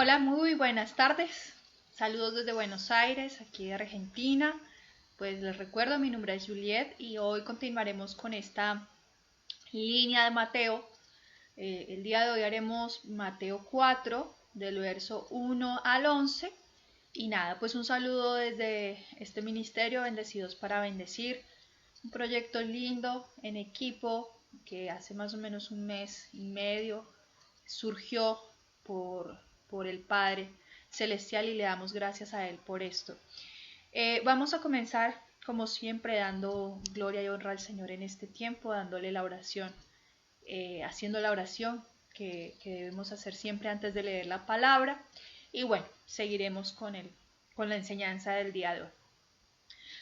Hola, muy buenas tardes. Saludos desde Buenos Aires, aquí de Argentina. Pues les recuerdo, mi nombre es Juliet y hoy continuaremos con esta línea de Mateo. El día de hoy haremos Mateo 4, del verso 1 al 11. Y nada, pues un saludo desde este ministerio, Bendecidos para Bendecir. Un proyecto lindo en equipo que hace más o menos un mes y medio surgió por, por el Padre Celestial y le damos gracias a Él por esto. Vamos a comenzar, como siempre, dando gloria y honra al Señor en este tiempo, dándole la oración, haciendo la oración que debemos hacer siempre antes de leer la palabra. Y bueno, seguiremos con la enseñanza del día de hoy.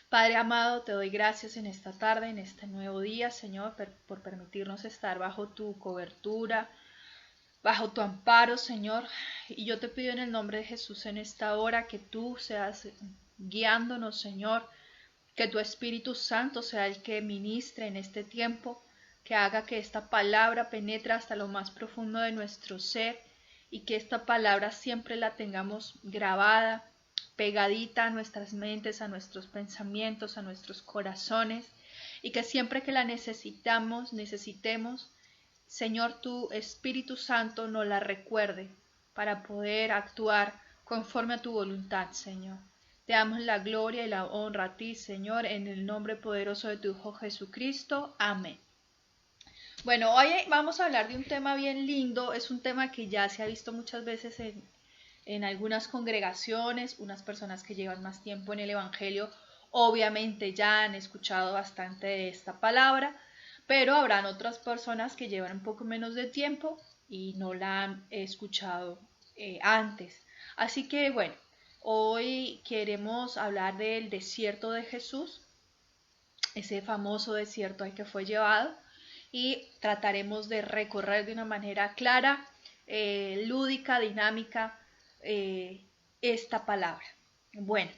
Padre amado, te doy gracias en esta tarde, en este nuevo día, Señor, por permitirnos estar bajo tu cobertura, bajo tu amparo, Señor. Y yo te pido en el nombre de Jesús en esta hora que tú seas guiándonos, Señor, que tu Espíritu Santo sea el que ministre en este tiempo, que haga que esta palabra penetre hasta lo más profundo de nuestro ser y que esta palabra siempre la tengamos grabada, pegadita a nuestras mentes, a nuestros pensamientos, a nuestros corazones, y que siempre que la necesitemos, Señor, tu Espíritu Santo nos la recuerde para poder actuar conforme a tu voluntad, Señor. Te damos la gloria y la honra a ti, Señor, en el nombre poderoso de tu Hijo Jesucristo. Amén. Bueno, hoy vamos a hablar de un tema bien lindo. Es un tema que ya se ha visto muchas veces en algunas congregaciones. Unas personas que llevan más tiempo en el Evangelio obviamente ya han escuchado bastante de esta palabra, pero habrán otras personas que llevan un poco menos de tiempo y no la han escuchado antes. Así que bueno, hoy queremos hablar del desierto de Jesús, ese famoso desierto al que fue llevado, y trataremos de recorrer de una manera clara, lúdica, dinámica, esta palabra. Bueno,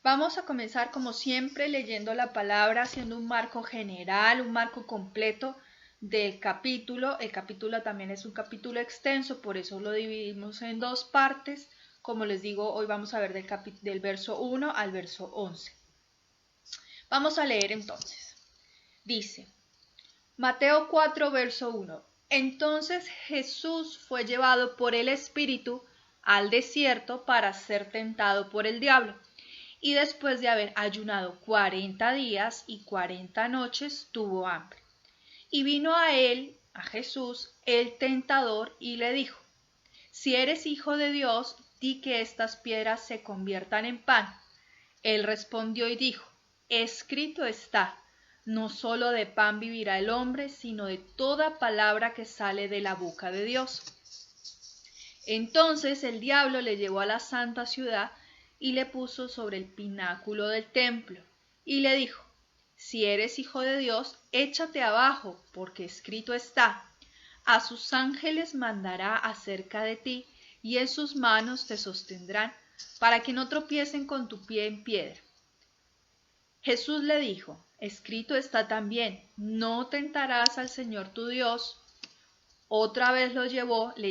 vamos a comenzar como siempre leyendo la palabra, haciendo un marco general, un marco completo del capítulo. El capítulo también es un capítulo extenso, por eso lo dividimos en dos partes. Como les digo, hoy vamos a ver del verso 1 al verso 11. Vamos a leer entonces. Dice, Mateo 4, verso 1. Entonces Jesús fue llevado por el Espíritu al desierto para ser tentado por el diablo. Y después de haber ayunado 40 días y 40 noches, tuvo hambre. Y vino a él, a Jesús, el tentador, y le dijo, si eres hijo de Dios, di que estas piedras se conviertan en pan. Él respondió y dijo, escrito está, no solo de pan vivirá el hombre, sino de toda palabra que sale de la boca de Dios. Entonces el diablo le llevó a la santa ciudad y le puso sobre el pináculo del templo, y le dijo, si eres hijo de Dios, échate abajo, porque escrito está, a sus ángeles mandará acerca de ti, y en sus manos te sostendrán, para que no tropiecen con tu pie en piedra. Jesús le dijo, escrito está también, no tentarás al Señor tu Dios. Otra vez le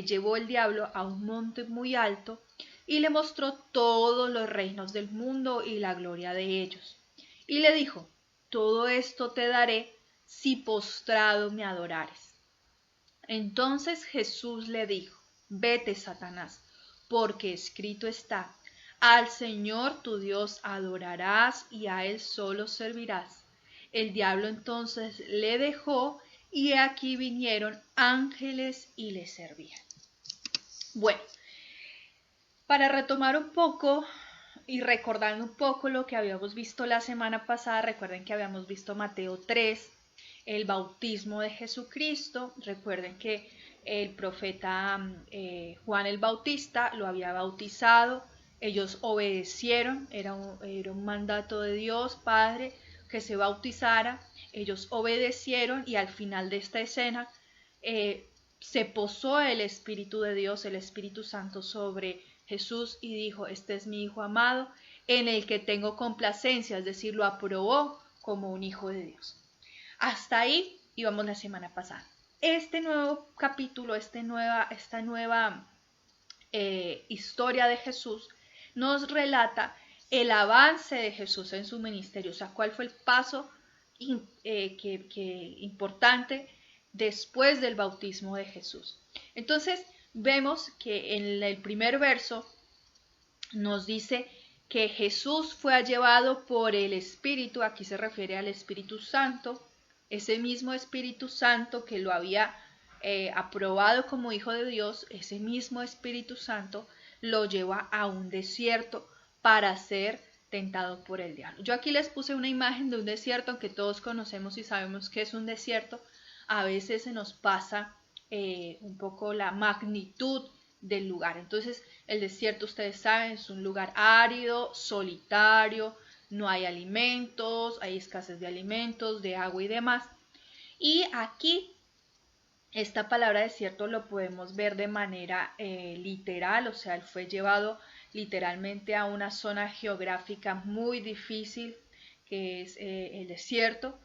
llevó el diablo a un monte muy alto y le mostró todos los reinos del mundo y la gloria de ellos. Y le dijo, todo esto te daré si postrado me adorares. Entonces Jesús le dijo, vete, Satanás, porque escrito está, al Señor tu Dios adorarás y a Él solo servirás. El diablo entonces le dejó y aquí vinieron ángeles y le servían. Bueno, para retomar un poco y recordando un poco lo que habíamos visto la semana pasada, recuerden que habíamos visto Mateo 3, el bautismo de Jesucristo. Recuerden que el profeta Juan el Bautista lo había bautizado, ellos obedecieron, era un mandato de Dios Padre que se bautizara, ellos obedecieron y al final de esta escena se posó el Espíritu de Dios, el Espíritu Santo sobre Jesús y dijo, este es mi Hijo amado en el que tengo complacencia, es decir, lo aprobó como un Hijo de Dios. Hasta ahí íbamos la semana pasada. Este nuevo capítulo, esta nueva historia de Jesús, nos relata el avance de Jesús en su ministerio, o sea, cuál fue el paso importante después del bautismo de Jesús. Entonces, vemos que en el primer verso nos dice que Jesús fue llevado por el Espíritu, aquí se refiere al Espíritu Santo, ese mismo Espíritu Santo que lo había aprobado como Hijo de Dios, ese mismo Espíritu Santo lo lleva a un desierto para ser tentado por el diablo. Yo aquí les puse una imagen de un desierto, aunque todos conocemos y sabemos que es un desierto, a veces se nos pasa un poco la magnitud del lugar. Entonces, el desierto, ustedes saben, es un lugar árido, solitario, no hay alimentos, hay escasez de alimentos, de agua y demás. Y aquí, esta palabra desierto lo podemos ver de manera literal, o sea, él fue llevado literalmente a una zona geográfica muy difícil, que es el desierto.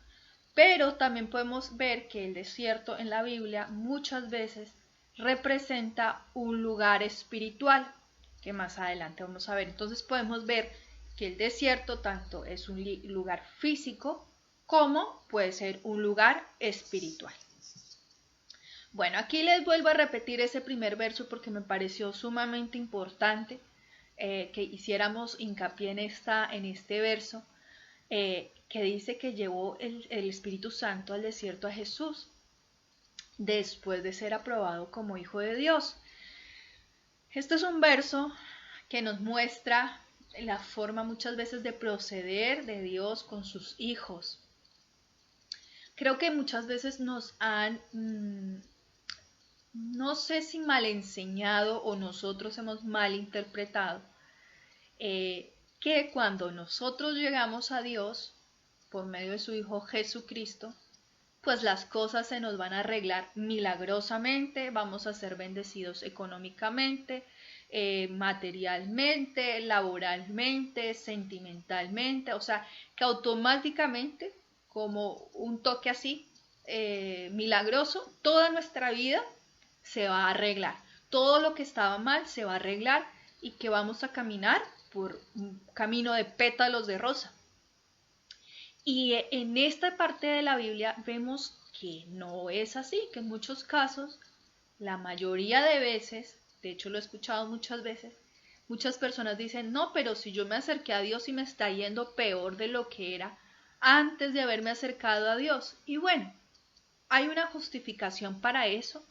Pero también podemos ver que el desierto en la Biblia muchas veces representa un lugar espiritual, que más adelante vamos a ver. Entonces podemos ver que el desierto tanto es un lugar físico como puede ser un lugar espiritual. Bueno, aquí les vuelvo a repetir ese primer verso porque me pareció sumamente importante que hiciéramos hincapié en este verso. Que dice que llevó el Espíritu Santo al desierto a Jesús después de ser aprobado como Hijo de Dios. Este es un verso que nos muestra la forma muchas veces de proceder de Dios con sus hijos. Creo que muchas veces nos han, no sé si mal enseñado o nosotros hemos mal interpretado, que cuando nosotros llegamos a Dios, por medio de su Hijo Jesucristo, pues las cosas se nos van a arreglar milagrosamente, vamos a ser bendecidos económicamente, materialmente, laboralmente, sentimentalmente, o sea, que automáticamente, como un toque así, milagroso, toda nuestra vida se va a arreglar, todo lo que estaba mal se va a arreglar y que vamos a caminar por un camino de pétalos de rosa. Y en esta parte de la Biblia vemos que no es así, que en muchos casos, la mayoría de veces, de hecho lo he escuchado muchas veces, muchas personas dicen, no, pero si yo me acerqué a Dios y me está yendo peor de lo que era antes de haberme acercado a Dios. Y bueno, hay una justificación para eso,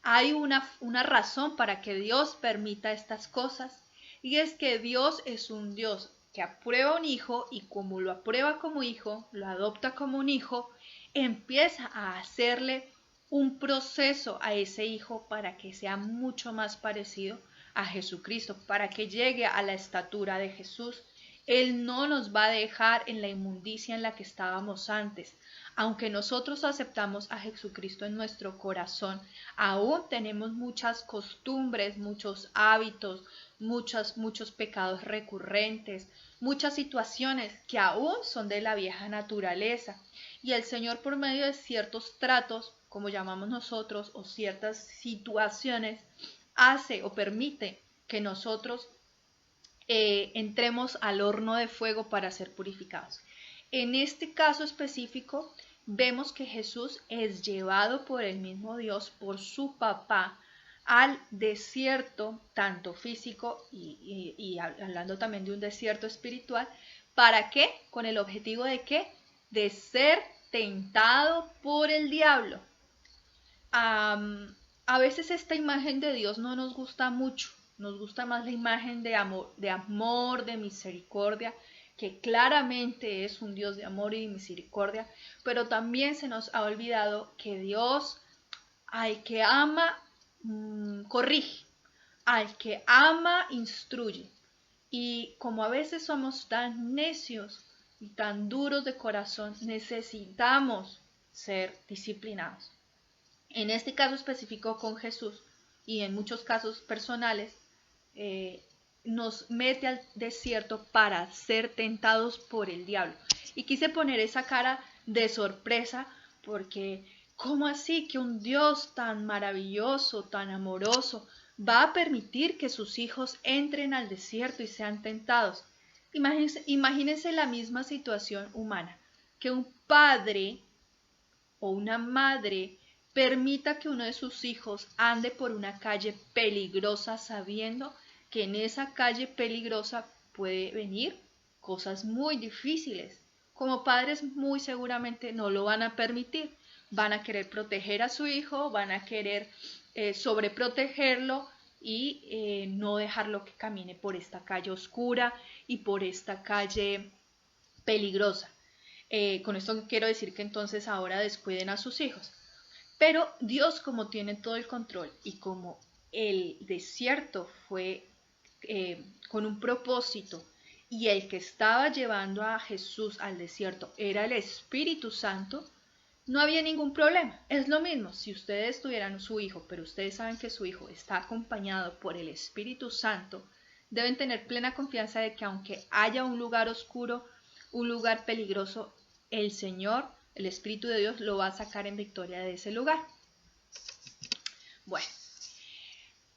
hay una razón para que Dios permita estas cosas, y es que Dios es un Dios que aprueba un hijo y como lo aprueba como hijo, lo adopta como un hijo, empieza a hacerle un proceso a ese hijo para que sea mucho más parecido a Jesucristo, para que llegue a la estatura de Jesús. Él no nos va a dejar en la inmundicia en la que estábamos antes. Aunque nosotros aceptamos a Jesucristo en nuestro corazón, aún tenemos muchas costumbres, muchos hábitos, muchos pecados recurrentes, muchas situaciones que aún son de la vieja naturaleza. Y el Señor, por medio de ciertos tratos, como llamamos nosotros, o ciertas situaciones, hace o permite que nosotros entremos al horno de fuego para ser purificados. En este caso específico, vemos que Jesús es llevado por el mismo Dios, por su papá, al desierto, tanto físico y hablando también de un desierto espiritual. ¿Para qué? Con el objetivo de qué? De ser tentado por el diablo. A veces esta imagen de Dios no nos gusta mucho, nos gusta más la imagen de amor, de misericordia, que claramente es un Dios de amor y de misericordia, pero también se nos ha olvidado que Dios al que ama corrige, al que ama instruye. Y como a veces somos tan necios y tan duros de corazón, necesitamos ser disciplinados. En este caso específico con Jesús y en muchos casos personales, nos mete al desierto para ser tentados por el diablo. Y quise poner esa cara de sorpresa porque ¿cómo así que un Dios tan maravilloso, tan amoroso, va a permitir que sus hijos entren al desierto y sean tentados. Imagínense la misma situación humana, que un padre o una madre permita que uno de sus hijos ande por una calle peligrosa sabiendo que en esa calle peligrosa puede venir cosas muy difíciles. Como padres muy seguramente no lo van a permitir. Van a querer proteger a su hijo, van a querer sobreprotegerlo y no dejarlo que camine por esta calle oscura y por esta calle peligrosa. Con esto quiero decir que entonces ahora descuiden a sus hijos. Pero Dios, como tiene todo el control y como el desierto fue con un propósito y el que estaba llevando a Jesús al desierto era el Espíritu Santo, no había ningún problema. Es lo mismo si ustedes tuvieran su hijo, pero ustedes saben que su hijo está acompañado por el Espíritu Santo, deben tener plena confianza de que aunque haya un lugar oscuro, un lugar peligroso, el Señor, el Espíritu de Dios, lo va a sacar en victoria de ese lugar. Bueno,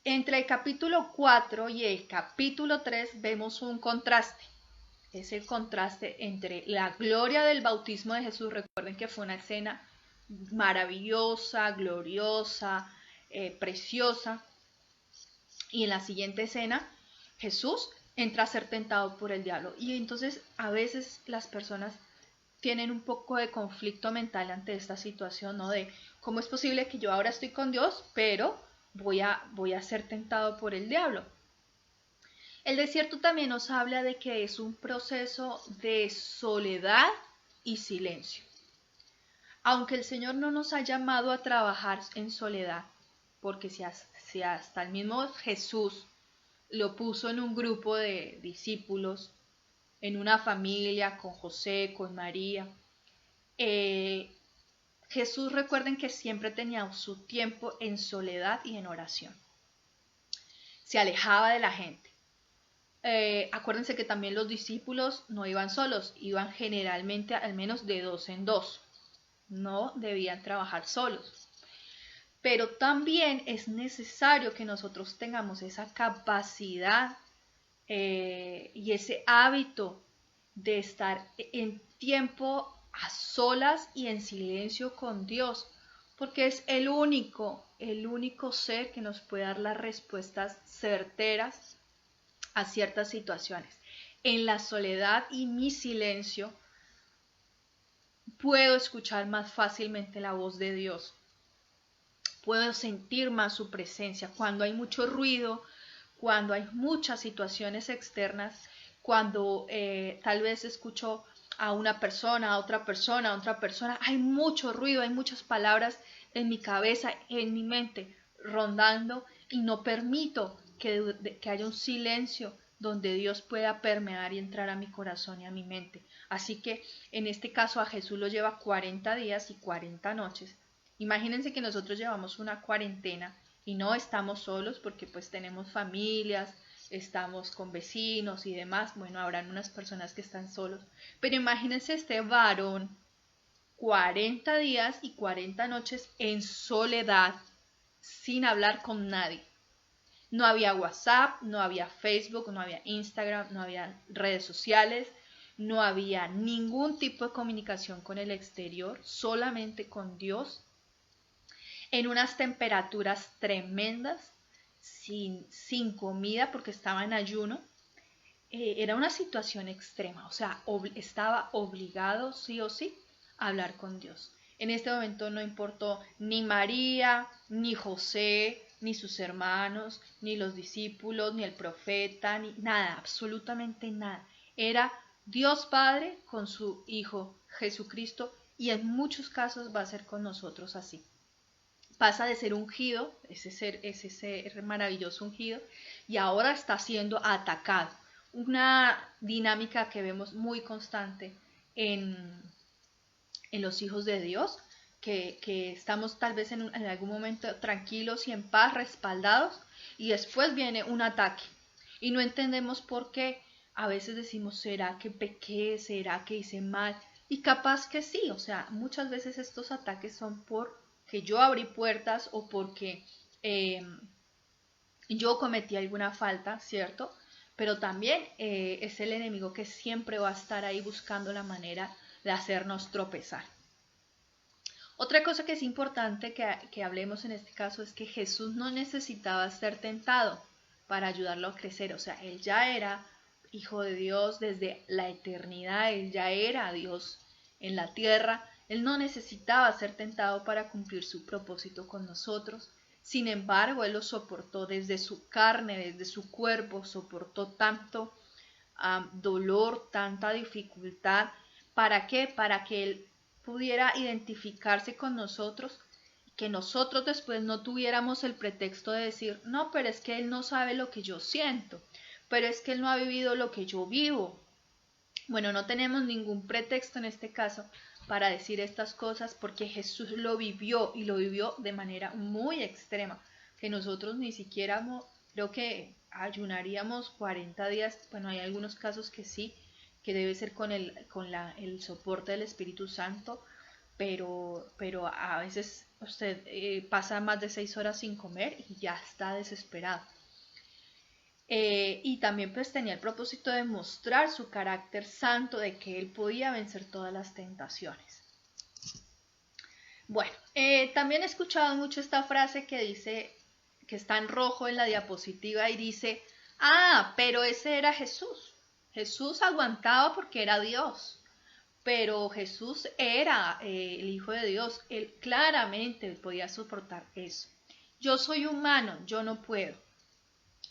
entre el capítulo 4 y el capítulo 3 vemos un contraste. Es el contraste entre la gloria del bautismo de Jesús. Recuerden que fue una escena maravillosa, gloriosa, preciosa. Y en la siguiente escena, Jesús entra a ser tentado por el diablo. Y entonces a veces las personas tienen un poco de conflicto mental ante esta situación, ¿no? De cómo es posible que yo ahora estoy con Dios, pero voy a ser tentado por el diablo. El desierto también nos habla de que es un proceso de soledad y silencio. Aunque el Señor no nos ha llamado a trabajar en soledad, porque si hasta el mismo Jesús lo puso en un grupo de discípulos, en una familia, con José, con María, Jesús, recuerden que siempre tenía su tiempo en soledad y en oración. Se alejaba de la gente. Acuérdense que también los discípulos no iban solos, iban generalmente al menos de dos en dos. No debían trabajar solos. Pero también es necesario que nosotros tengamos esa capacidad y ese hábito de estar en tiempo a solas y en silencio con Dios, porque es el único ser que nos puede dar las respuestas certeras a ciertas situaciones. En la soledad y mi silencio puedo escuchar más fácilmente la voz de Dios. Puedo sentir más su presencia. Cuando hay mucho ruido, cuando hay muchas situaciones externas, cuando tal vez escucho a una persona, a otra persona, a otra persona, hay mucho ruido, hay muchas palabras en mi cabeza, en mi mente, rondando y no permito que haya un silencio donde Dios pueda permear y entrar a mi corazón y a mi mente. Así que en este caso a Jesús lo lleva 40 días y 40 noches. Imagínense que nosotros llevamos una cuarentena y no estamos solos porque pues tenemos familias, estamos con vecinos y demás. Bueno, habrán unas personas que están solos, pero imagínense este varón 40 días y 40 noches en soledad, sin hablar con nadie. No había WhatsApp, no había Facebook, no había Instagram, no había redes sociales, no había ningún tipo de comunicación con el exterior, solamente con Dios, en unas temperaturas tremendas, sin comida porque estaba en ayuno. Era una situación extrema, o sea, estaba obligado sí o sí a hablar con Dios. En este momento no importó ni María, ni José, ni sus hermanos, ni los discípulos, ni el profeta, ni nada, absolutamente nada. Era Dios Padre con su Hijo Jesucristo y en muchos casos va a ser con nosotros así. Pasa de ser ungido, ese ser maravilloso ungido, y ahora está siendo atacado. Una dinámica que vemos muy constante en los hijos de Dios, que estamos tal vez en algún momento tranquilos y en paz, respaldados, y después viene un ataque. Y no entendemos por qué. A veces decimos, ¿será que pequé? ¿Será que hice mal? Y capaz que sí, o sea, muchas veces estos ataques son porque yo abrí puertas o porque yo cometí alguna falta, ¿cierto? Pero también es el enemigo que siempre va a estar ahí buscando la manera de hacernos tropezar. Otra cosa que es importante que hablemos en este caso es que Jesús no necesitaba ser tentado para ayudarlo a crecer. O sea, él ya era hijo de Dios desde la eternidad, él ya era Dios en la tierra. Él no necesitaba ser tentado para cumplir su propósito con nosotros. Sin embargo, él lo soportó desde su carne, desde su cuerpo, soportó tanto dolor, tanta dificultad. ¿Para qué? Para que él pudiera identificarse con nosotros y que nosotros después no tuviéramos el pretexto de decir, no, pero es que él no sabe lo que yo siento, pero es que él no ha vivido lo que yo vivo. Bueno, no tenemos ningún pretexto en este caso para decir estas cosas porque Jesús lo vivió y lo vivió de manera muy extrema, que nosotros ni siquiera, creo que ayunaríamos 40 días, bueno, hay algunos casos que sí, que debe ser con el soporte del Espíritu Santo, pero a veces usted pasa más de 6 horas sin comer y ya está desesperado. Y también pues tenía el propósito de mostrar su carácter santo, de que él podía vencer todas las tentaciones. Bueno, también he escuchado mucho esta frase que dice, que está en rojo en la diapositiva y dice, pero ese era Jesús. Jesús aguantaba porque era Dios, pero Jesús era el Hijo de Dios. Él claramente podía soportar eso. Yo soy humano, yo no puedo.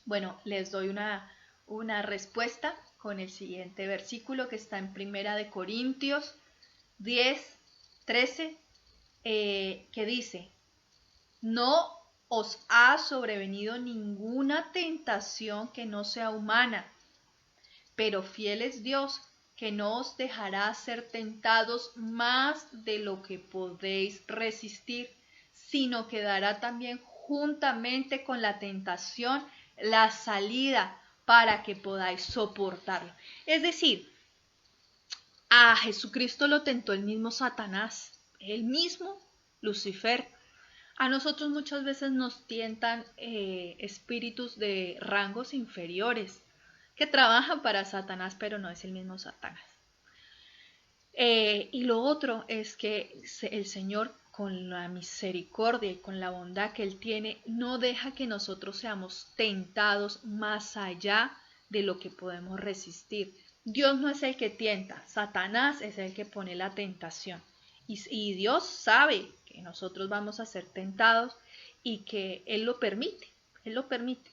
Bueno, les doy una respuesta con el siguiente versículo que está en Primera de Corintios 10, 13, que dice, no os ha sobrevenido ninguna tentación que no sea humana, pero fiel es Dios, que no os dejará ser tentados más de lo que podéis resistir, sino que dará también juntamente con la tentación la salida para que podáis soportarlo. Es decir, a Jesucristo lo tentó el mismo Satanás, el mismo Lucifer. A nosotros muchas veces nos tientan espíritus de rangos inferiores que trabajan para Satanás, pero no es el mismo Satanás. Y lo otro es que el Señor, con la misericordia y con la bondad que Él tiene, no deja que nosotros seamos tentados más allá de lo que podemos resistir. Dios no es el que tienta, Satanás es el que pone la tentación. Y Dios sabe que nosotros vamos a ser tentados y que Él lo permite, Él lo permite.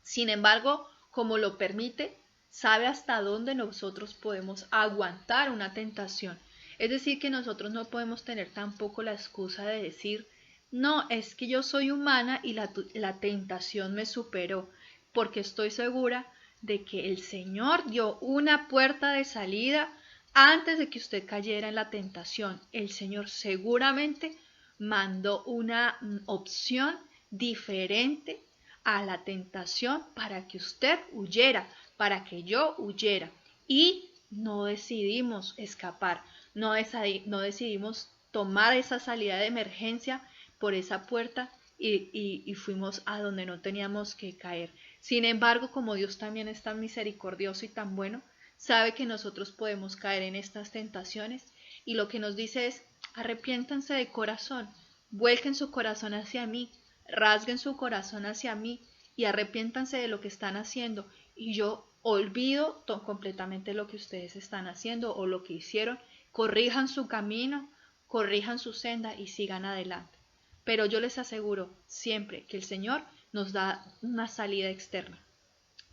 Sin embargo, como lo permite, sabe hasta dónde nosotros podemos aguantar una tentación. Es decir, que nosotros no podemos tener tampoco la excusa de decir, no, es que yo soy humana y la tentación me superó, porque estoy segura de que el Señor dio una puerta de salida antes de que usted cayera en la tentación. El Señor seguramente mandó una opción diferente a la tentación para que usted huyera, para que yo huyera. Y no decidimos escapar, no decidimos tomar esa salida de emergencia por esa puerta y fuimos a donde no teníamos que caer. Sin embargo, como Dios también es tan misericordioso y tan bueno, sabe que nosotros podemos caer en estas tentaciones y lo que nos dice es, arrepiéntanse de corazón, vuelquen su corazón hacia mí, rasguen su corazón hacia mí y arrepiéntanse de lo que están haciendo y yo olvido completamente lo que ustedes están haciendo o lo que hicieron, corrijan su camino, corrijan su senda y sigan adelante. Pero yo les aseguro siempre que el Señor nos da una salida externa.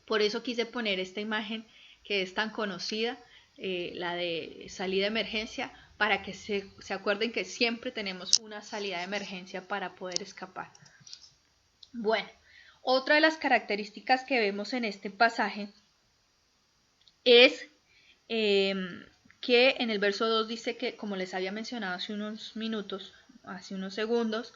Por eso quise poner esta imagen que es tan conocida, la de salida de emergencia, para que se acuerden que siempre tenemos una salida de emergencia para poder escapar. Bueno, otra de las características que vemos en este pasaje es que en el verso 2 dice que, como les había mencionado hace unos minutos, hace unos segundos,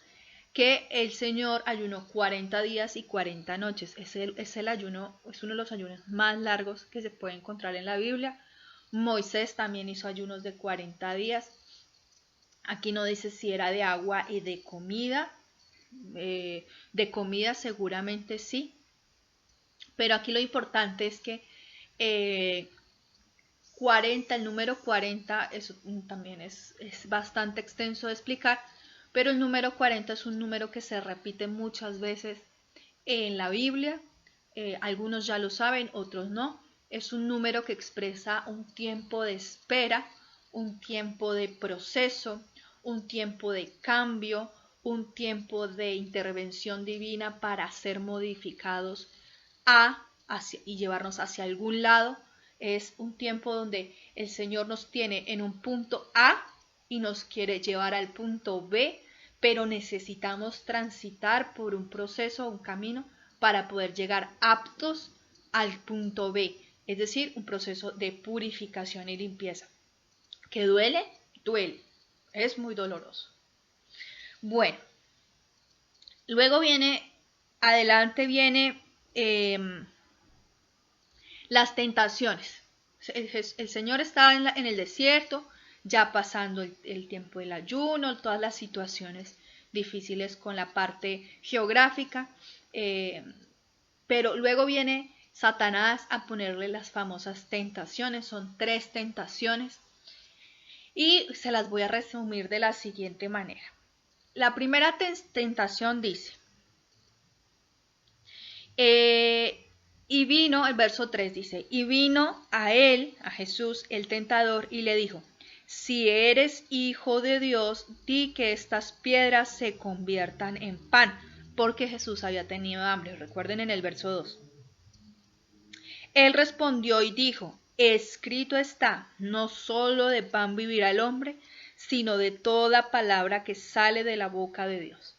que el Señor ayunó 40 días y 40 noches. El ayuno, es uno de los ayunos más largos que se puede encontrar en la Biblia. Moisés también hizo ayunos de 40 días. Aquí no dice si era de agua y de comida, de comida seguramente sí, pero aquí lo importante es que 40, el número 40, eso también es bastante extenso de explicar, pero el número 40 es un número que se repite muchas veces en la Biblia. Algunos ya lo saben, otros no. Es un número que expresa un tiempo de espera, un tiempo de proceso, un tiempo de cambio, un tiempo de intervención divina para ser modificados y llevarnos hacia algún lado. Es un tiempo donde el Señor nos tiene en un punto A y nos quiere llevar al punto B, pero necesitamos transitar por un proceso, un camino, para poder llegar aptos al punto B, es decir, un proceso de purificación y limpieza. ¿Que duele? Duele, es muy doloroso. Bueno, luego adelante viene las tentaciones. El Señor estaba en el desierto, ya pasando el tiempo del ayuno, todas las situaciones difíciles con la parte geográfica, pero luego viene Satanás a ponerle las famosas tentaciones. Son 3 tentaciones y se las voy a resumir de la siguiente manera. La primera tentación dice, y vino, el verso 3 dice, y vino a él, a Jesús, el tentador, y le dijo, si eres hijo de Dios, di que estas piedras se conviertan en pan, porque Jesús había tenido hambre. Recuerden en el verso 2. Él respondió y dijo, escrito está, no solo de pan vivirá el hombre, sino de toda palabra que sale de la boca de Dios.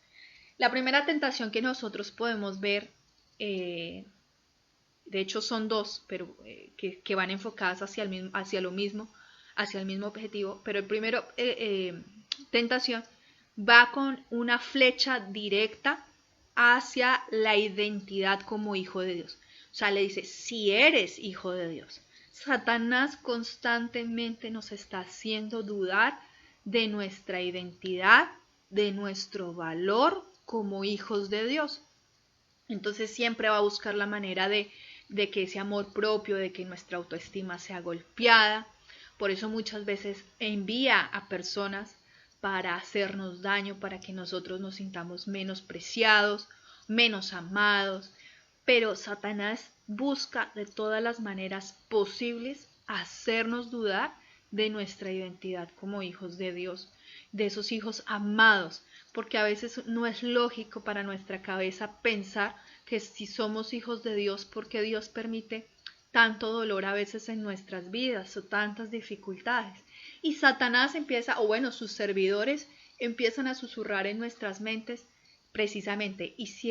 La primera tentación que nosotros podemos ver, de hecho son 2, pero que van enfocadas hacia el mismo objetivo, pero el primero tentación va con una flecha directa hacia la identidad como hijo de Dios. O sea, le dice, si eres hijo de Dios. Satanás constantemente nos está haciendo dudar de nuestra identidad, de nuestro valor como hijos de Dios. Entonces siempre va a buscar la manera de que ese amor propio, de que nuestra autoestima sea golpeada. Por eso muchas veces envía a personas para hacernos daño, para que nosotros nos sintamos menospreciados, menos amados. Pero Satanás busca de todas las maneras posibles hacernos dudar de nuestra identidad como hijos de Dios, de esos hijos amados, porque a veces no es lógico para nuestra cabeza pensar que si somos hijos de Dios, porque Dios permite tanto dolor a veces en nuestras vidas o tantas dificultades. Y Satanás empieza, o bueno, sus servidores empiezan a susurrar en nuestras mentes precisamente, y si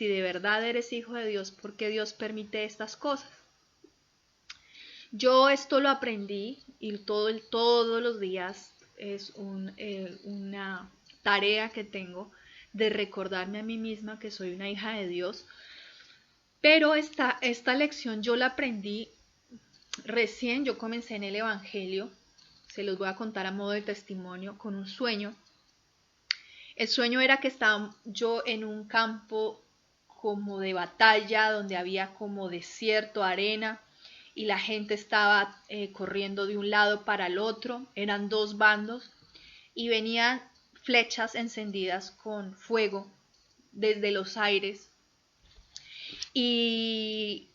de verdad eres hijo de Dios, ¿por qué Dios permite estas cosas? Yo esto lo aprendí y todos los días es una tarea que tengo de recordarme a mí misma que soy una hija de Dios. Pero esta lección yo la aprendí recién, yo comencé en el Evangelio, se los voy a contar a modo de testimonio, con un sueño. El sueño era que estaba yo en un campo como de batalla, donde había como desierto, arena, y la gente estaba corriendo de un lado para el otro, eran 2 bandos, y venían flechas encendidas con fuego desde los aires, y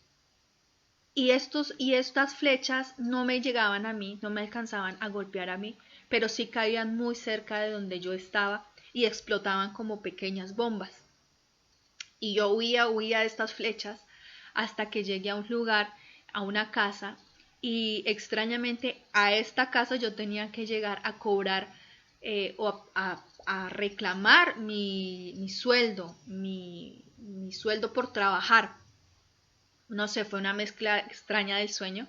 estas flechas no me llegaban a mí, no me alcanzaban a golpear a mí, pero sí caían muy cerca de donde yo estaba y explotaban como pequeñas bombas. Y yo huía de estas flechas hasta que llegué a un lugar, a una casa, y extrañamente a esta casa yo tenía que llegar a cobrar o a reclamar mi sueldo, mi sueldo por trabajar. No sé, fue una mezcla extraña del sueño,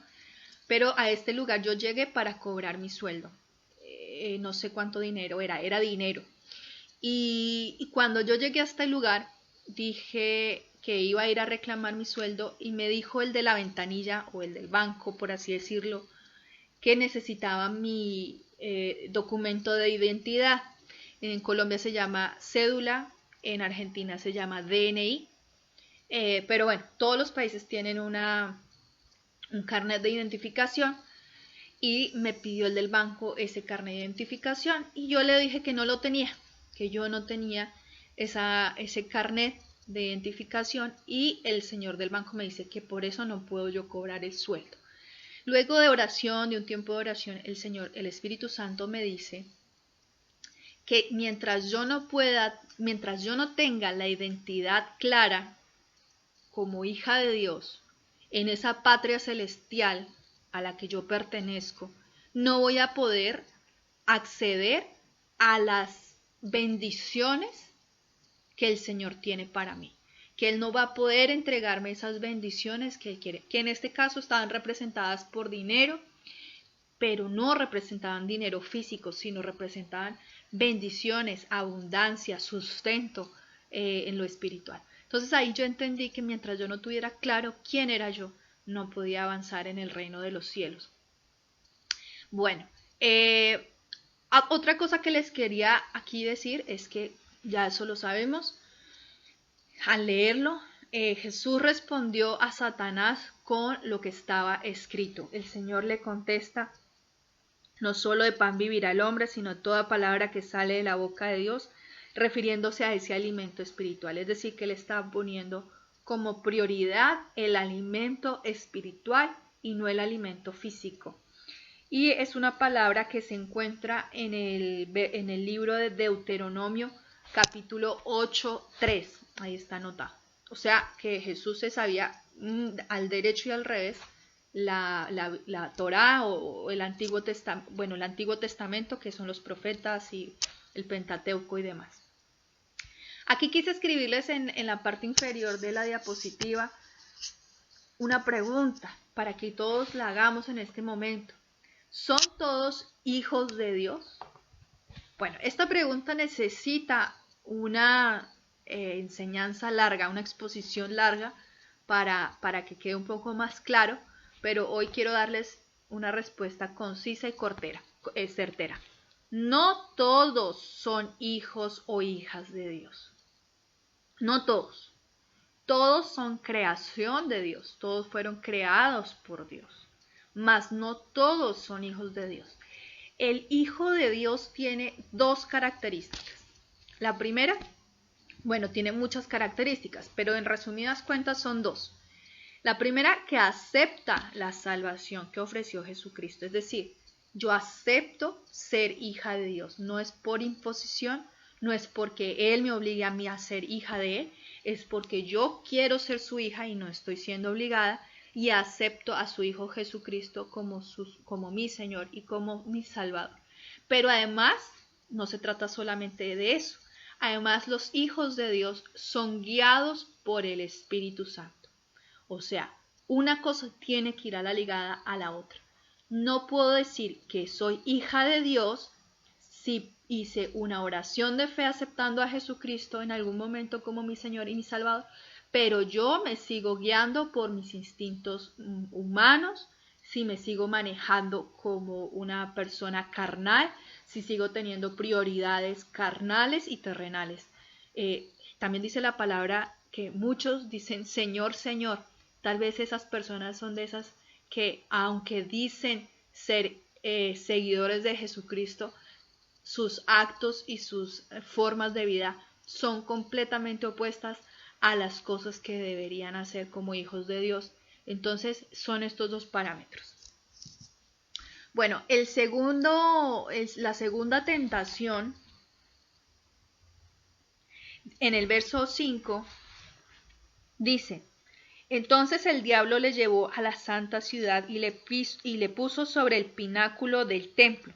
pero a este lugar yo llegué para cobrar mi sueldo. No sé cuánto dinero era dinero. Y cuando yo llegué a este lugar, dije que iba a ir a reclamar mi sueldo y me dijo el de la ventanilla o el del banco, por así decirlo, que necesitaba mi documento de identidad. En Colombia se llama cédula, en Argentina se llama DNI, pero bueno, todos los países tienen un carnet de identificación y me pidió el del banco ese carnet de identificación y yo le dije que no lo tenía, que yo no tenía ese carnet de identificación y el señor del banco me dice que por eso no puedo yo cobrar el sueldo. Luego de oración, de un tiempo de oración, el Espíritu Santo me dice que mientras yo no tenga la identidad clara como hija de Dios en esa patria celestial a la que yo pertenezco, no voy a poder acceder a las bendiciones que el Señor tiene para mí, que Él no va a poder entregarme esas bendiciones que Él quiere, que en este caso estaban representadas por dinero, pero no representaban dinero físico, sino representaban bendiciones, abundancia, sustento en lo espiritual. Entonces ahí yo entendí que mientras yo no tuviera claro quién era yo, no podía avanzar en el reino de los cielos. Bueno, otra cosa que les quería aquí decir es que ya eso lo sabemos. Al leerlo, Jesús respondió a Satanás con lo que estaba escrito. El Señor le contesta: no solo de pan vivirá el hombre, sino toda palabra que sale de la boca de Dios, refiriéndose a ese alimento espiritual. Es decir, que le está poniendo como prioridad el alimento espiritual y no el alimento físico. Y es una palabra que se encuentra en el libro de Deuteronomio, capítulo 8:3. Ahí está anotado. O sea, que Jesús se sabía al derecho y al revés la Torá o el Antiguo Testamento, bueno, el Antiguo Testamento, que son los profetas y el Pentateuco y demás. Aquí quise escribirles en la parte inferior de la diapositiva una pregunta para que todos la hagamos en este momento. ¿Son todos hijos de Dios? Bueno, esta pregunta necesita una enseñanza larga, una exposición larga para que quede un poco más claro, pero hoy quiero darles una respuesta concisa y certera. No todos son hijos o hijas de Dios. No todos. Todos son creación de Dios. Todos fueron creados por Dios. Mas no todos son hijos de Dios. El hijo de Dios tiene dos características. La primera, bueno, tiene muchas características, pero en resumidas cuentas son dos. La primera, que acepta la salvación que ofreció Jesucristo. Es decir, yo acepto ser hija de Dios. No es por imposición, no es porque Él me obligue a mí a ser hija de Él, es porque yo quiero ser su hija y no estoy siendo obligada y acepto a su Hijo Jesucristo como mi Señor y como mi Salvador. Pero además, no se trata solamente de eso. Además, los hijos de Dios son guiados por el Espíritu Santo. O sea, una cosa tiene que ir a la ligada a la otra. No puedo decir que soy hija de Dios si hice una oración de fe aceptando a Jesucristo en algún momento como mi Señor y mi Salvador, pero yo me sigo guiando por mis instintos humanos, si me sigo manejando como una persona carnal, si sigo teniendo prioridades carnales y terrenales. También dice la palabra que muchos dicen Señor, Señor. Tal vez esas personas son de esas que, aunque dicen ser seguidores de Jesucristo, sus actos y sus formas de vida son completamente opuestas a las cosas que deberían hacer como hijos de Dios. Entonces son estos dos parámetros. Bueno, la segunda tentación, en el verso 5, dice: entonces el diablo le llevó a la santa ciudad y le puso sobre el pináculo del templo.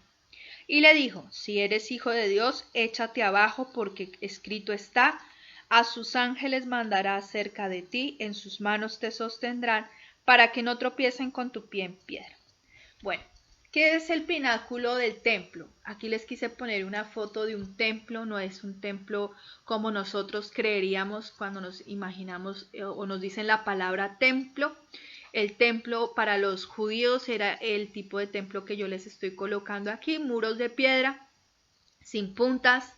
Y le dijo: si eres hijo de Dios, échate abajo, porque escrito está: a sus ángeles mandará acerca de ti, en sus manos te sostendrán, para que no tropiecen con tu pie en piedra. Bueno, ¿qué es el pináculo del templo? Aquí les quise poner una foto de un templo. No es un templo como nosotros creeríamos cuando nos imaginamos o nos dicen la palabra templo. El templo para los judíos era el tipo de templo que yo les estoy colocando aquí: muros de piedra, sin puntas,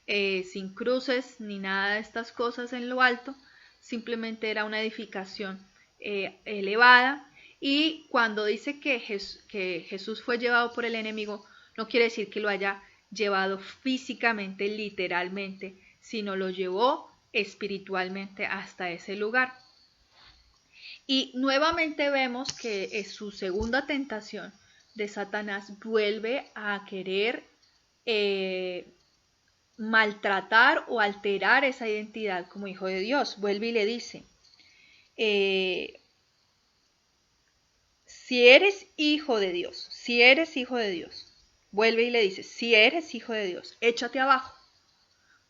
sin cruces ni nada de estas cosas en lo alto, simplemente era una edificación elevada. Y cuando dice que Jesús fue llevado por el enemigo, no quiere decir que lo haya llevado físicamente, literalmente, sino lo llevó espiritualmente hasta ese lugar. Y nuevamente vemos que es su segunda tentación de Satanás, vuelve a querer maltratar o alterar esa identidad como hijo de Dios. Vuelve y le dice, si eres hijo de Dios, vuelve y le dice, si eres hijo de Dios, échate abajo.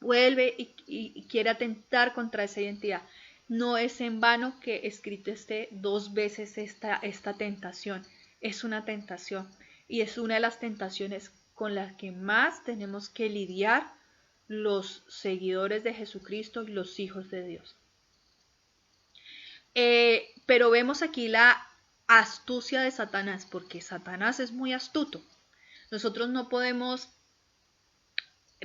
Vuelve y quiere atentar contra esa identidad. No es en vano que escrito esté 2 veces esta tentación. Es una tentación y es una de las tentaciones con las que más tenemos que lidiar los seguidores de Jesucristo y los hijos de Dios. Pero vemos aquí la astucia de Satanás, porque Satanás es muy astuto. Nosotros no podemos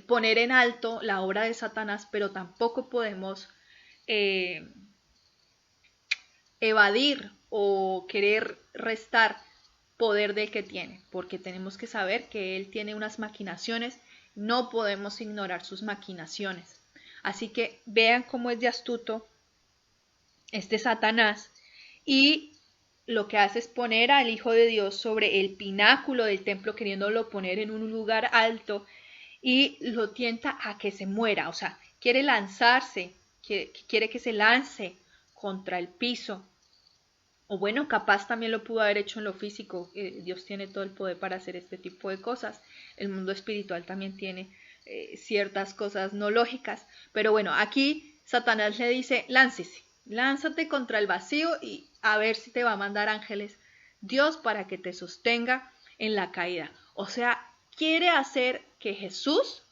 poner en alto la obra de Satanás, pero tampoco podemos evadir o querer restar poder del que tiene, porque tenemos que saber que él tiene unas maquinaciones, no podemos ignorar sus maquinaciones. Así que vean cómo es de astuto este Satanás, y lo que hace es poner al Hijo de Dios sobre el pináculo del templo, queriéndolo poner en un lugar alto, y lo tienta a que se muera, o sea, quiere lanzarse, quiere que se lance contra el piso. O bueno, capaz también lo pudo haber hecho en lo físico. Dios tiene todo el poder para hacer este tipo de cosas. El mundo espiritual también tiene ciertas cosas no lógicas. Pero bueno, aquí Satanás le dice, lánzate contra el vacío y a ver si te va a mandar ángeles Dios para que te sostenga en la caída. O sea, quiere hacer que Jesús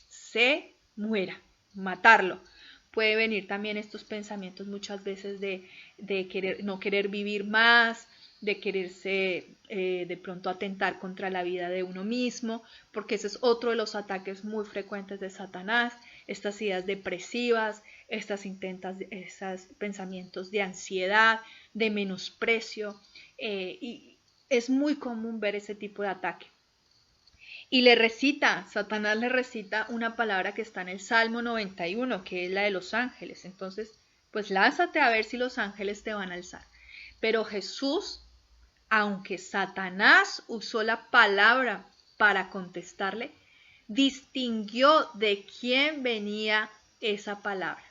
se muera, matarlo. Puede venir también estos pensamientos muchas veces de no querer vivir más, de quererse de pronto atentar contra la vida de uno mismo, porque ese es otro de los ataques muy frecuentes de Satanás, estas ideas depresivas, estos pensamientos de ansiedad, de menosprecio, y es muy común ver ese tipo de ataque. Y Satanás le recita una palabra que está en el Salmo 91, que es la de los ángeles. Entonces, pues lánzate a ver si los ángeles te van a alzar. Pero Jesús, aunque Satanás usó la palabra para contestarle, distinguió de quién venía esa palabra.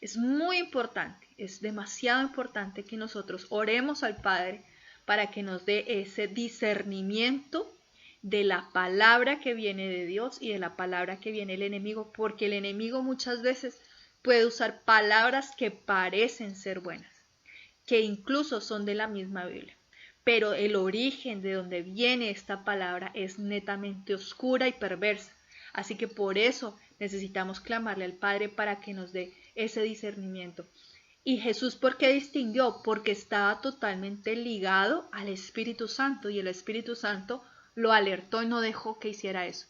Es muy importante, es demasiado importante que nosotros oremos al Padre para que nos dé ese discernimiento de la palabra que viene de Dios y de la palabra que viene del enemigo, porque el enemigo muchas veces puede usar palabras que parecen ser buenas, que incluso son de la misma Biblia, pero el origen de donde viene esta palabra es netamente oscura y perversa. Así que por eso necesitamos clamarle al Padre para que nos dé ese discernimiento. ¿Y Jesús por qué distinguió? Porque estaba totalmente ligado al Espíritu Santo y el Espíritu Santo lo alertó y no dejó que hiciera eso.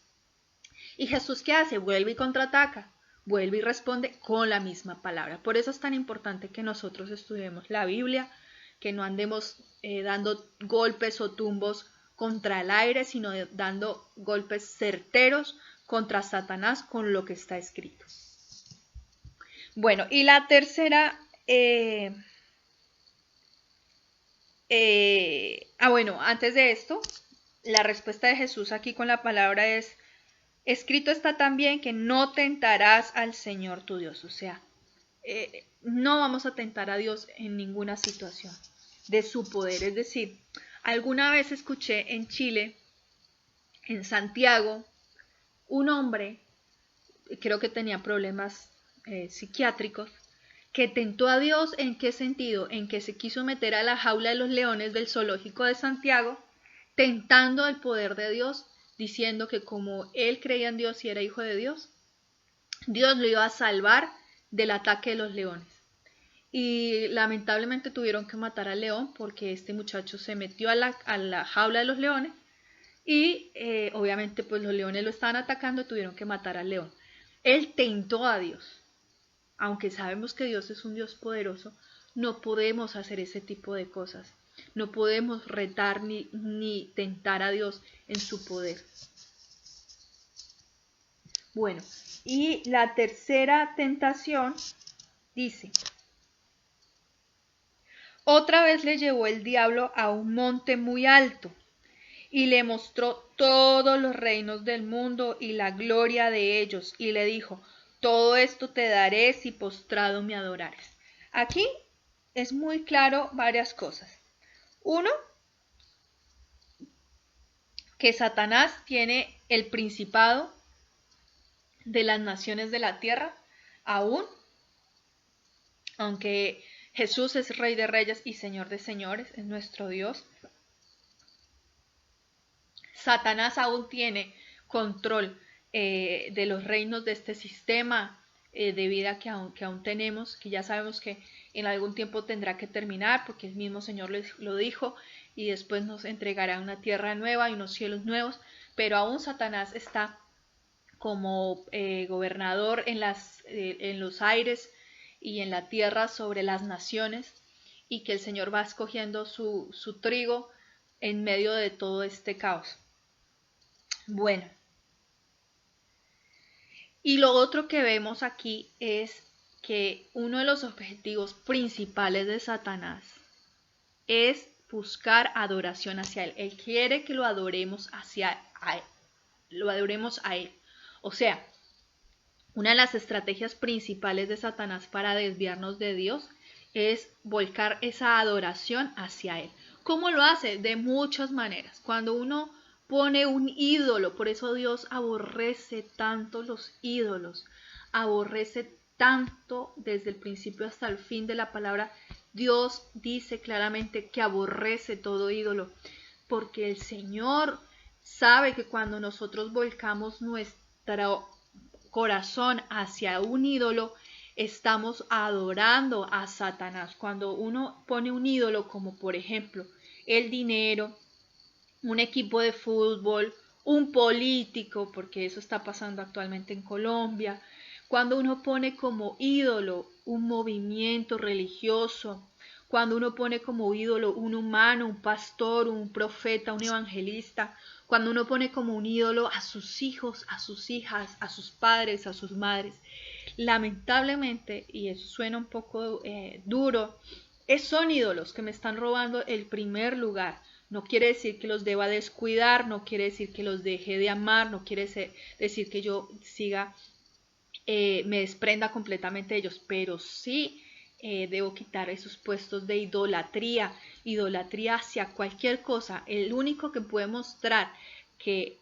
¿Y Jesús qué hace? Vuelve y contraataca, vuelve y responde con la misma palabra. Por eso es tan importante que nosotros estudiemos la Biblia, que no andemos dando golpes o tumbos contra el aire, sino dando golpes certeros contra Satanás con lo que está escrito. Bueno, y la tercera... bueno, antes de esto, la respuesta de Jesús aquí con la palabra es, escrito está también que no tentarás al Señor tu Dios. O sea, no vamos a tentar a Dios en ninguna situación de su poder. Es decir, alguna vez escuché en Chile, en Santiago, un hombre, creo que tenía problemas psiquiátricos, que tentó a Dios. ¿En qué sentido? En que se quiso meter a la jaula de los leones del zoológico de Santiago, tentando el poder de Dios, diciendo que como él creía en Dios y era hijo de Dios, Dios lo iba a salvar del ataque de los leones. Y lamentablemente tuvieron que matar al león porque este muchacho se metió a la jaula de los leones y obviamente pues los leones lo estaban atacando y tuvieron que matar al león. Él tentó a Dios. Aunque sabemos que Dios es un Dios poderoso, no podemos hacer ese tipo de cosas. No podemos retar ni tentar a Dios en su poder. Bueno, y la tercera tentación dice: otra vez le llevó el diablo a un monte muy alto y le mostró todos los reinos del mundo y la gloria de ellos, y le dijo: todo esto te daré si postrado me adorares. Aquí es muy claro varias cosas. Uno, que Satanás tiene el principado de las naciones de la tierra, aún, aunque Jesús es Rey de Reyes y Señor de Señores, es nuestro Dios. Satanás aún tiene control de los reinos de este sistema de vida que aún tenemos, que ya sabemos que en algún tiempo tendrá que terminar, porque el mismo Señor lo dijo, y después nos entregará una tierra nueva y unos cielos nuevos, pero aún Satanás está como gobernador en los aires y en la tierra sobre las naciones, y que el Señor va escogiendo su trigo en medio de todo este caos. Bueno, y lo otro que vemos aquí es que uno de los objetivos principales de Satanás es buscar adoración hacia él. Él quiere que lo adoremos a él. O sea, una de las estrategias principales de Satanás para desviarnos de Dios es volcar esa adoración hacia él. ¿Cómo lo hace? De muchas maneras. Cuando uno pone un ídolo, por eso Dios aborrece tanto los ídolos, aborrece tanto desde el principio hasta el fin de la palabra. Dios dice claramente que aborrece todo ídolo, porque el Señor sabe que cuando nosotros volcamos nuestro corazón hacia un ídolo, estamos adorando a Satanás. Cuando uno pone un ídolo, como por ejemplo el dinero, un equipo de fútbol, un político, porque eso está pasando actualmente en Colombia, cuando uno pone como ídolo un movimiento religioso, cuando uno pone como ídolo un humano, un pastor, un profeta, un evangelista, cuando uno pone como un ídolo a sus hijos, a sus hijas, a sus padres, a sus madres, lamentablemente, y eso suena un poco duro, son ídolos que me están robando el primer lugar. No quiere decir que los deba descuidar, no quiere decir que los deje de amar, no quiere decir que yo me desprenda completamente de ellos, pero sí debo quitar esos puestos de idolatría hacia cualquier cosa. El único que puede mostrar qué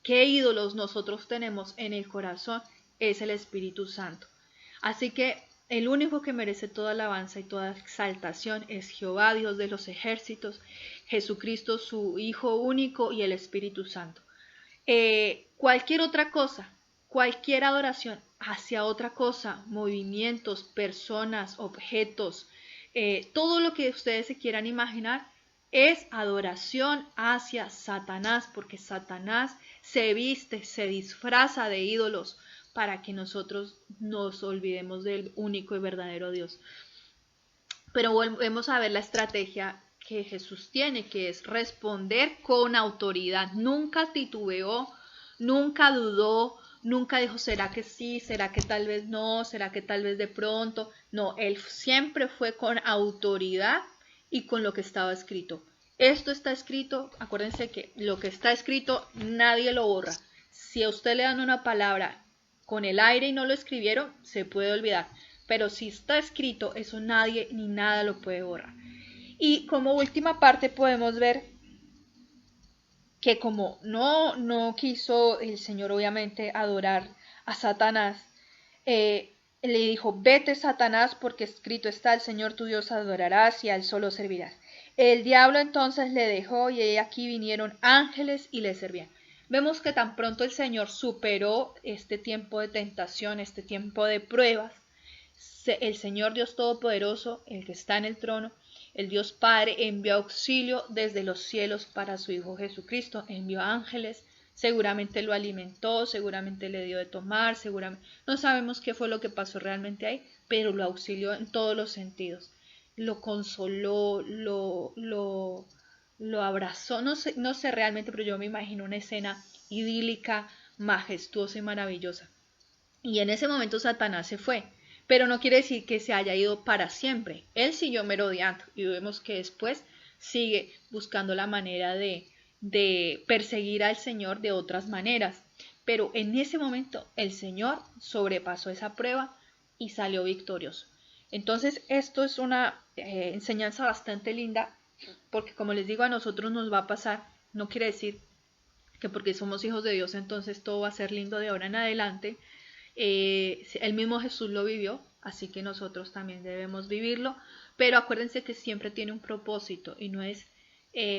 ídolos nosotros tenemos en el corazón es el Espíritu Santo. Así que el único que merece toda alabanza y toda exaltación es Jehová, Dios de los ejércitos, Jesucristo, su Hijo único, y el Espíritu Santo. Cualquier otra cosa, cualquier adoración hacia otra cosa, movimientos, personas, objetos, todo lo que ustedes se quieran imaginar, es adoración hacia Satanás, porque Satanás se viste, se disfraza de ídolos para que nosotros nos olvidemos del único y verdadero Dios. Pero volvemos a ver la estrategia que Jesús tiene, que es responder con autoridad. Nunca titubeó, nunca dudó, nunca dijo, ¿será que sí? ¿Será que tal vez no? ¿Será que tal vez de pronto? No, él siempre fue con autoridad y con lo que estaba escrito. Esto está escrito, acuérdense que lo que está escrito nadie lo borra. Si a usted le dan una palabra con el aire y no lo escribieron, se puede olvidar. Pero si está escrito, eso nadie ni nada lo puede borrar. Y como última parte podemos ver que como no quiso el Señor obviamente adorar a Satanás, le dijo, vete Satanás, porque escrito está, el Señor tu Dios adorarás y a él solo servirás. El diablo entonces le dejó, y aquí vinieron ángeles y le servían. Vemos que tan pronto el Señor superó este tiempo de tentación, este tiempo de pruebas, el Señor Dios Todopoderoso, el que está en el trono, el Dios Padre, envió auxilio desde los cielos para su Hijo Jesucristo, envió ángeles, seguramente lo alimentó, seguramente le dio de tomar, seguramente no sabemos qué fue lo que pasó realmente ahí, pero lo auxilió en todos los sentidos. Lo consoló, lo abrazó, no sé realmente, pero yo me imagino una escena idílica, majestuosa y maravillosa. Y en ese momento Satanás se fue, pero no quiere decir que se haya ido para siempre. Él siguió merodeando y vemos que después sigue buscando la manera de perseguir al Señor de otras maneras. Pero en ese momento el Señor sobrepasó esa prueba y salió victorioso. Entonces esto es una enseñanza bastante linda porque como les digo a nosotros nos va a pasar, no quiere decir que porque somos hijos de Dios entonces todo va a ser lindo de ahora en adelante. El mismo Jesús lo vivió, así que nosotros también debemos vivirlo, pero acuérdense que siempre tiene un propósito y no es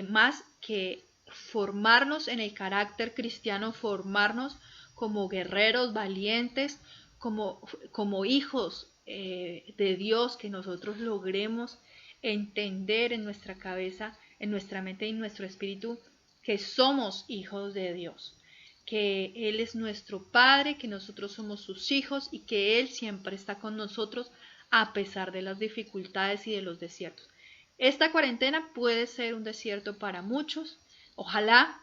más que formarnos en el carácter cristiano, formarnos como guerreros valientes, como hijos de Dios, que nosotros logremos entender en nuestra cabeza, en nuestra mente y en nuestro espíritu que somos hijos de Dios, que Él es nuestro Padre, que nosotros somos sus hijos y que Él siempre está con nosotros a pesar de las dificultades y de los desiertos. Esta cuarentena puede ser un desierto para muchos, ojalá,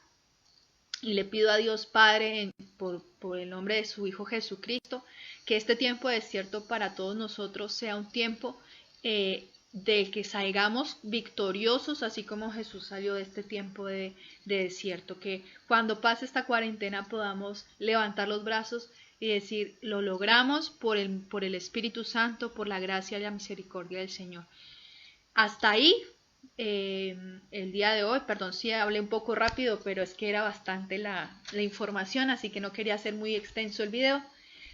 y le pido a Dios Padre por el nombre de su Hijo Jesucristo, que este tiempo de desierto para todos nosotros sea un tiempo de que salgamos victoriosos, así como Jesús salió de este tiempo de desierto, que cuando pase esta cuarentena podamos levantar los brazos y decir, lo logramos por el Espíritu Santo, por la gracia y la misericordia del Señor. Hasta ahí el día de hoy, perdón si hablé un poco rápido, pero es que era bastante la información, así que no quería hacer muy extenso el video.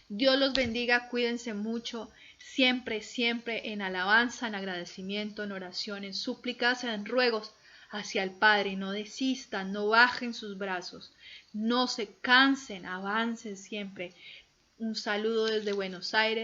Dios los bendiga, cuídense mucho, siempre, siempre en alabanza, en agradecimiento, en oración, en súplicas, en ruegos hacia el Padre. No desistan, no bajen sus brazos, no se cansen, avancen siempre. Un saludo desde Buenos Aires.